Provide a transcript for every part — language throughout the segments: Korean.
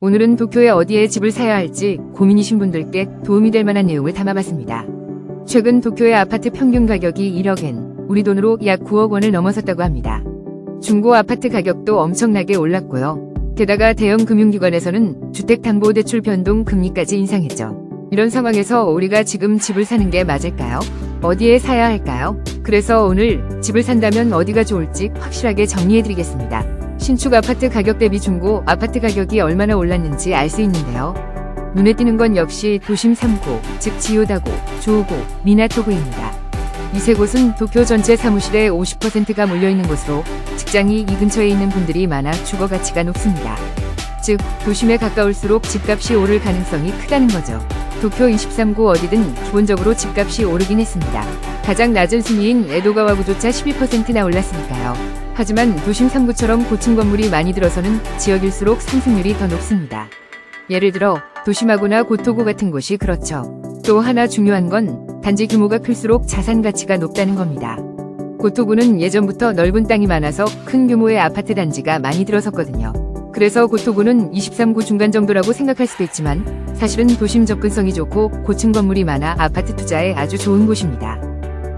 오늘은 도쿄에 어디에 집을 사야 할지 고민이신 분들께 도움이 될 만한 내용을 담아봤습니다. 최근 도쿄의 아파트 평균 가격이 1억엔, 우리 돈으로 약 9억 원을 넘어섰다고 합니다. 중고 아파트 가격도 엄청나게 올랐고요. 게다가 대형 금융기관에서는 주택담보대출 변동 금리까지 인상했죠. 이런 상황에서 우리가 지금 집을 사는 게 맞을까요? 어디에 사야 할까요? 그래서 오늘 집을 산다면 어디가 좋을지 확실하게 정리해드리겠습니다. 신축 아파트 가격 대비 중고 아파트 가격이 얼마나 올랐는지 알 수 있는데요. 눈에 띄는 건 역시 도심 3구, 즉 지요다구, 조우구, 미나토구입니다. 이 세 곳은 도쿄 전체 사무실의 50%가 몰려있는 곳으로 직장이 이 근처에 있는 분들이 많아 주거 가치가 높습니다. 즉, 도심에 가까울수록 집값이 오를 가능성이 크다는 거죠. 도쿄 23구 어디든 기본적으로 집값이 오르긴 했습니다. 가장 낮은 순위인 에도가와구조차 12%나 올랐으니까요. 하지만 도심 3구처럼 고층 건물이 많이 들어서는 지역일수록 상승률이 더 높습니다. 예를 들어 도시마구나 고토구 같은 곳이 그렇죠. 또 하나 중요한 건 단지 규모가 클수록 자산 가치가 높다는 겁니다. 고토구는 예전부터 넓은 땅이 많아서 큰 규모의 아파트 단지가 많이 들어섰거든요. 그래서 고토구는 23구 중간 정도라고 생각할 수도 있지만 사실은 도심 접근성이 좋고 고층 건물이 많아 아파트 투자에 아주 좋은 곳입니다.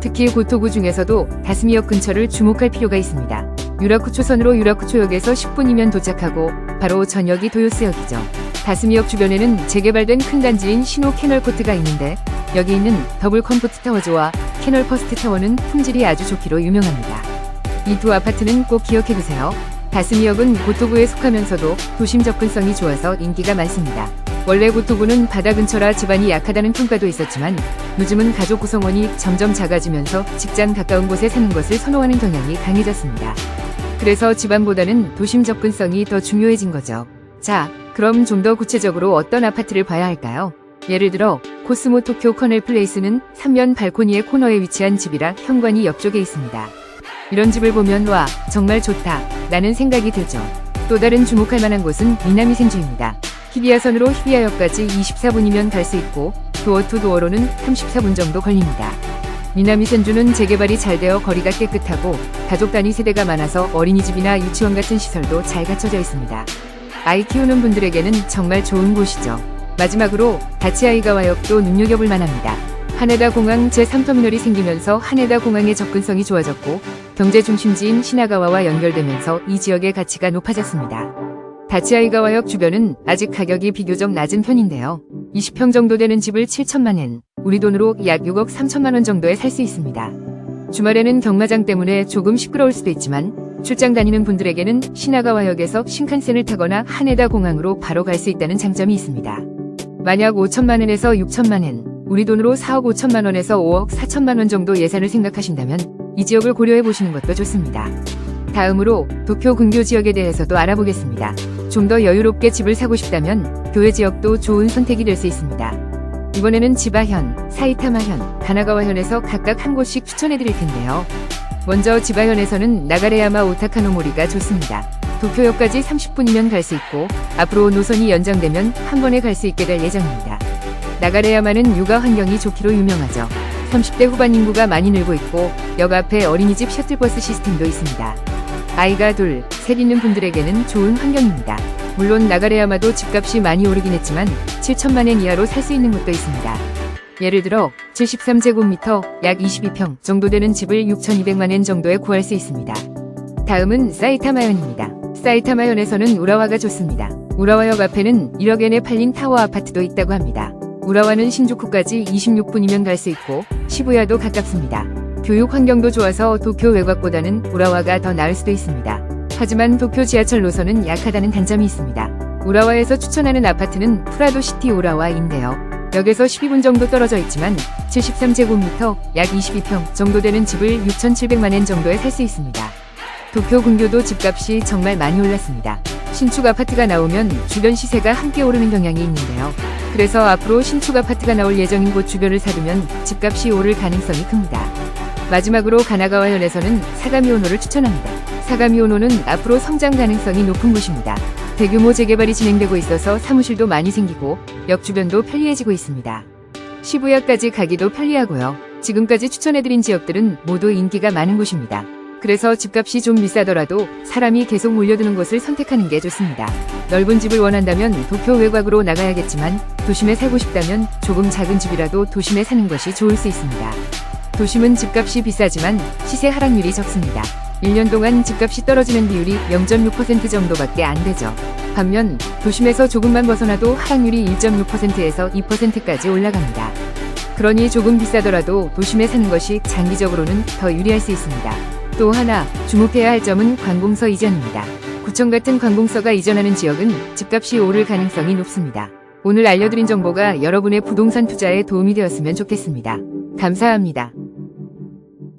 특히 고토구 중에서도 다스미역 근처를 주목할 필요가 있습니다. 유라쿠초선으로 유라쿠초역에서 10분이면 도착하고 바로 전역이 도요스역이죠. 다스미역 주변에는 재개발된 큰 단지인 시노 캐널코트가 있는데 여기 있는 더블 컴포트 타워즈와 캐널 퍼스트 타워는 품질이 아주 좋기로 유명합니다. 이 두 아파트는 꼭 기억해두세요. 다스미역은 고토구에 속하면서도 도심 접근성이 좋아서 인기가 많습니다. 원래 고토구는 바다 근처라 집안이 약하다는 평가도 있었지만 요즘은 가족 구성원이 점점 작아지면서 직장 가까운 곳에 사는 것을 선호하는 경향이 강해졌습니다. 그래서 집안보다는 도심 접근성이 더 중요해진 거죠. 자, 그럼 좀 더 구체적으로 어떤 아파트를 봐야 할까요? 예를 들어 코스모 토쿄 커넬 플레이스는 3면 발코니의 코너에 위치한 집이라 현관이 옆쪽에 있습니다. 이런 집을 보면 와, 정말 좋다 라는 생각이 들죠. 또 다른 주목할 만한 곳은 미나미 센주입니다. 히비야선으로 히비야역까지 24분이면 갈 수 있고 도어 투 도어로는 34분 정도 걸립니다. 미나미 센주는 재개발이 잘 되어 거리가 깨끗하고 가족 단위 세대가 많아서 어린이집이나 유치원 같은 시설도 잘 갖춰져 있습니다. 아이 키우는 분들에게는 정말 좋은 곳이죠. 마지막으로 다치아이가와역도 눈여겨볼 만합니다. 하네다 공항 제3터미널이 생기면서 하네다 공항의 접근성이 좋아졌고 경제 중심지인 시나가와와 연결되면서 이 지역의 가치가 높아졌습니다. 다치아이가와역 주변은 아직 가격이 비교적 낮은 편인데요. 20평 정도 되는 집을 7천만엔, 우리 돈으로 약 6억 3천만 원 정도에 살 수 있습니다. 주말에는 경마장 때문에 조금 시끄러울 수도 있지만 출장 다니는 분들에게는 시나가와역에서 신칸센을 타거나 하네다 공항으로 바로 갈 수 있다는 장점이 있습니다. 만약 5천만엔에서 6천만엔, 우리 돈으로 4억 5천만 원에서 5억 4천만 원 정도 예산을 생각하신다면 이 지역을 고려해 보시는 것도 좋습니다. 다음으로 도쿄 근교 지역에 대해서도 알아보겠습니다. 좀 더 여유롭게 집을 사고 싶다면 교외 지역도 좋은 선택이 될 수 있습니다. 이번에는 지바현, 사이타마현, 가나가와현에서 각각 한 곳씩 추천해 드릴 텐데요. 먼저 지바현에서는 나가레야마 오타카노모리가 좋습니다. 도쿄역까지 30분이면 갈 수 있고 앞으로 노선이 연장되면 한 번에 갈 수 있게 될 예정입니다. 나가레야마는 육아 환경이 좋기로 유명하죠. 30대 후반 인구가 많이 늘고 있고 역 앞에 어린이집 셔틀버스 시스템도 있습니다. 아이가 둘, 셋 있는 분들에게는 좋은 환경입니다. 물론 나가레야마도 집값이 많이 오르긴 했지만 7천만엔 이하로 살 수 있는 곳도 있습니다. 예를 들어 73제곱미터 약 22평 정도 되는 집을 6,200만엔 정도에 구할 수 있습니다. 다음은 사이타마현입니다. 사이타마현에서는 우라와가 좋습니다. 우라와역 앞에는 1억엔에 팔린 타워 아파트도 있다고 합니다. 우라와는 신주쿠까지 26분이면 갈 수 있고 시부야도 가깝습니다. 교육 환경도 좋아서 도쿄 외곽보다는 우라와가 더 나을 수도 있습니다. 하지만 도쿄 지하철 노선은 약하다는 단점이 있습니다. 우라와에서 추천하는 아파트는 프라도시티 우라와인데요. 역에서 12분 정도 떨어져 있지만 73제곱미터 약 22평 정도 되는 집을 6,700만엔 정도에 살 수 있습니다. 도쿄 근교도 집값이 정말 많이 올랐습니다. 신축 아파트가 나오면 주변 시세가 함께 오르는 경향이 있는데요. 그래서 앞으로 신축 아파트가 나올 예정인 곳 주변을 사두면 집값이 오를 가능성이 큽니다. 마지막으로 가나가와현에서는 사가미오노를 추천합니다. 사가미오노는 앞으로 성장 가능성이 높은 곳입니다. 대규모 재개발이 진행되고 있어서 사무실도 많이 생기고 역 주변도 편리해지고 있습니다. 시부야까지 가기도 편리하고요. 지금까지 추천해드린 지역들은 모두 인기가 많은 곳입니다. 그래서 집값이 좀 비싸더라도 사람이 계속 몰려드는 곳을 선택하는 게 좋습니다. 넓은 집을 원한다면 도쿄 외곽으로 나가야겠지만 도심에 살고 싶다면 조금 작은 집이라도 도심에 사는 것이 좋을 수 있습니다. 도심은 집값이 비싸지만 시세 하락률이 적습니다. 1년 동안 집값이 떨어지는 비율이 0.6% 정도밖에 안 되죠. 반면 도심에서 조금만 벗어나도 하락률이 1.6%에서 2%까지 올라갑니다. 그러니 조금 비싸더라도 도심에 사는 것이 장기적으로는 더 유리할 수 있습니다. 또 하나 주목해야 할 점은 관공서 이전입니다. 구청 같은 관공서가 이전하는 지역은 집값이 오를 가능성이 높습니다. 오늘 알려드린 정보가 여러분의 부동산 투자에 도움이 되었으면 좋겠습니다. 감사합니다.